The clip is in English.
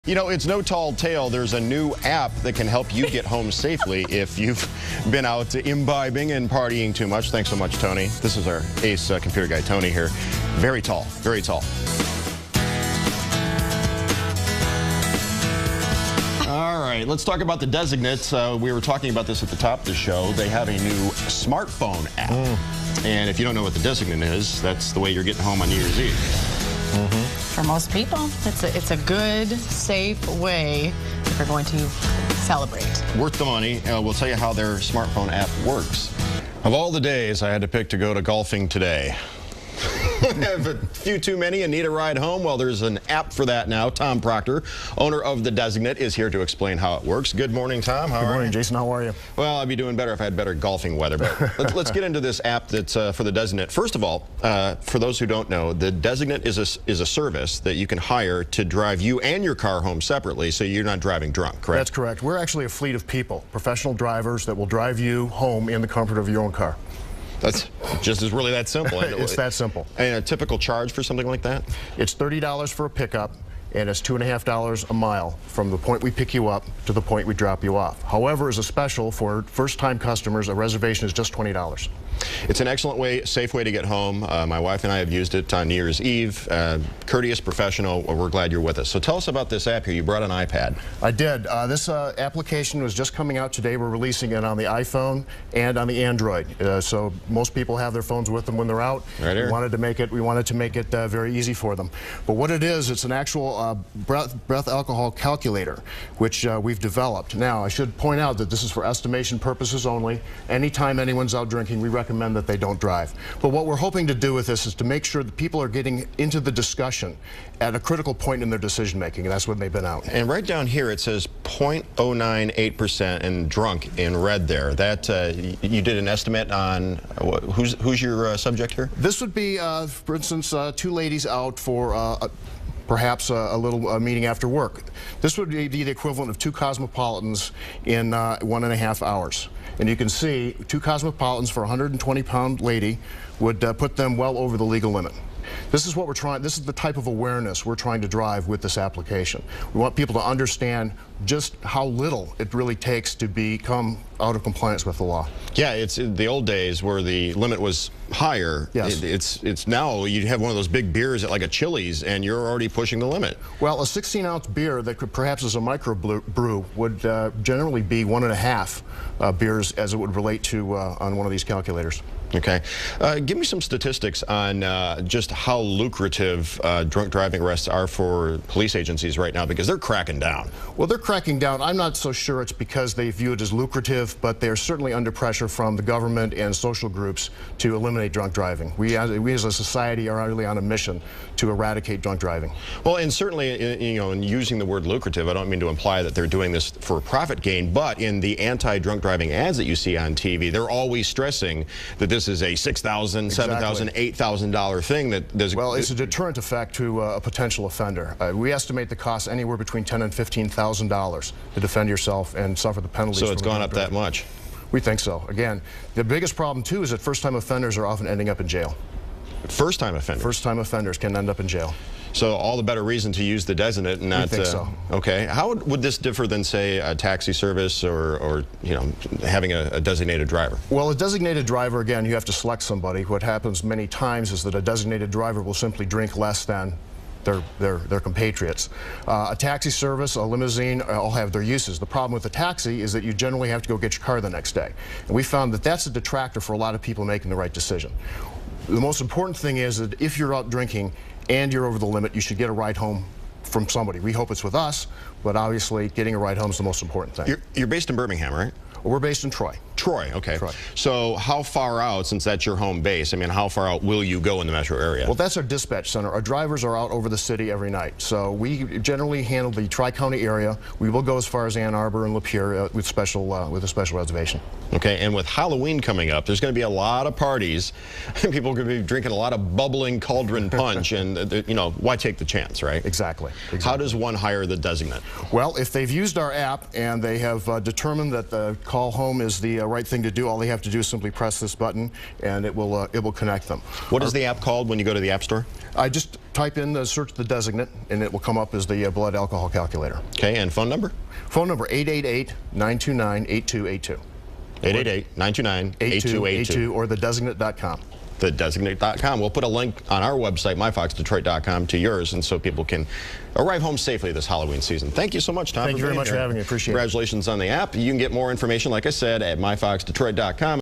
You know, it's no tall tale. There's a new app that can help you get home safely if you've been out imbibing and partying too much. Thanks so much, Tony. This is our ace computer guy, Tony, here. Very tall, very tall. All right, let's talk about the Designate. We were talking about this at the top of the show. They have a new smartphone app. And if you don't know what the Designate is, that's the way you're getting home on New Year's Eve. For most people, it's a good, safe way if you're going to celebrate. Worth the money. We'll tell you how their smartphone app works. Of all the days I had to pick to go to golfing today, I have a few too many and need a ride home. Well, there's an app for that now. Tom Proctor, owner of The Designate, is here to explain how it works. Good morning, Tom. How are you? Good morning, Jason. How are you? Well, I'd be doing better if I had better golfing weather. But let's get into this app that's for The Designate. First of all, for those who don't know, The Designate is a service that you can hire to drive you and your car home separately, so you're not driving drunk, correct? That's correct. We're actually a fleet of people, professional drivers that will drive you home in the comfort of your own car. That's just is really that simple. It's that simple. And a typical charge for something like that? It's $30 for a pickup, and it's $2.50 a mile from the point we pick you up to the point we drop you off. However, as a special for first-time customers, a reservation is just $20. It's an excellent way, safe way to get home. My wife and I have used it on New Year's Eve. Courteous, professional. We're glad you're with us. So tell us about this app here. You brought an iPad. I did. This application was just coming out today. We're releasing it on the iPhone and on the Android. So most people have their phones with them when they're out. Right here. We wanted to make it very easy for them. But what it is, it's an actual breath alcohol calculator, which we've developed. Now, I should point out that this is for estimation purposes only. Anytime anyone's out drinking, we recommend that they don't drive. But what we're hoping to do with this is to make sure that people are getting into the discussion at a critical point in their decision making, and that's when they've been out. And right down here it says 0.098% and drunk in red there. That you did an estimate on who's your subject here? This would be, for instance, two ladies out for perhaps a little meeting after work. This would be the equivalent of two Cosmopolitans in 1.5 hours. And you can see two Cosmopolitans for a 120-pound lady would put them well over the legal limit. This is what we're trying, this is the type of awareness we're trying to drive with this application. We want people to understand just how little it really takes to become out of compliance with the law. Yeah, it's the old days where the limit was higher. Yes. It's now you have one of those big beers at like a Chili's and you're already pushing the limit. Well, a 16-ounce beer that could perhaps as a micro brew would generally be 1.5 beers as it would relate to on one of these calculators. Okay. Give me some statistics on just how lucrative drunk driving arrests are for police agencies right now, because they're cracking down. Well, they're cracking down. I'm not so sure it's because they view it as lucrative, but they're certainly under pressure from the government and social groups to eliminate drunk driving. We as a society are really on a mission to eradicate drunk driving. Well, and certainly, you know, in using the word lucrative, I don't mean to imply that they're doing this for profit gain, but in the anti-drunk driving ads that you see on TV, they're always stressing that this is a $6,000, $7,000, $8,000 thing that there's. Well, it's a deterrent effect to a potential offender. We estimate the cost anywhere between $10,000 and $15,000 to defend yourself and suffer the penalties. So it's gone up that much? We think so. Again, the biggest problem too is that first-time offenders are often ending up in jail. First-time offenders? First-time offenders can end up in jail. So all the better reason to use the Designate and not. We think so. Okay. How would this differ than, say, a taxi service or you know, having a designated driver? Well, a designated driver, again, you have to select somebody. What happens many times is that a designated driver will simply drink less than their compatriots. A taxi service, a limousine, all have their uses. The problem with a taxi is that you generally have to go get your car the next day. And we found that that's a detractor for a lot of people making the right decision. The most important thing is that if you're out drinking and you're over the limit, you should get a ride home from somebody. We hope it's with us, but obviously getting a ride home is the most important thing. You're based in Birmingham, right? Well, we're based in Troy. Troy, okay. Troy. So how far out, since that's your home base, I mean, how far out will you go in the metro area? Well, that's our dispatch center. Our drivers are out over the city every night. So we generally handle the Tri-County area. We will go as far as Ann Arbor and Lapeer with a special reservation. Okay, and with Halloween coming up, there's going to be a lot of parties. People are going to be drinking a lot of bubbling cauldron punch, and, you know, why take the chance, right? Exactly. How does one hire the Designate? Well, if they've used our app and they have determined that the call home is the right right thing to do. All they have to do is simply press this button, and it will connect them. What is the app called when you go to the App Store? I just type in search TheDesignate, and it will come up as the blood alcohol calculator. Okay, and phone number? Phone number 888-929-8282. 888-929-8282. Or TheDesignate.com. TheDesignate.com. We'll put a link on our website, myfoxdetroit.com, to yours, and so people can arrive home safely this Halloween season. Thank you so much, Tom. Thank you very much for having me. Appreciate it. Congratulations on the app. You can get more information, like I said, at myfoxdetroit.com.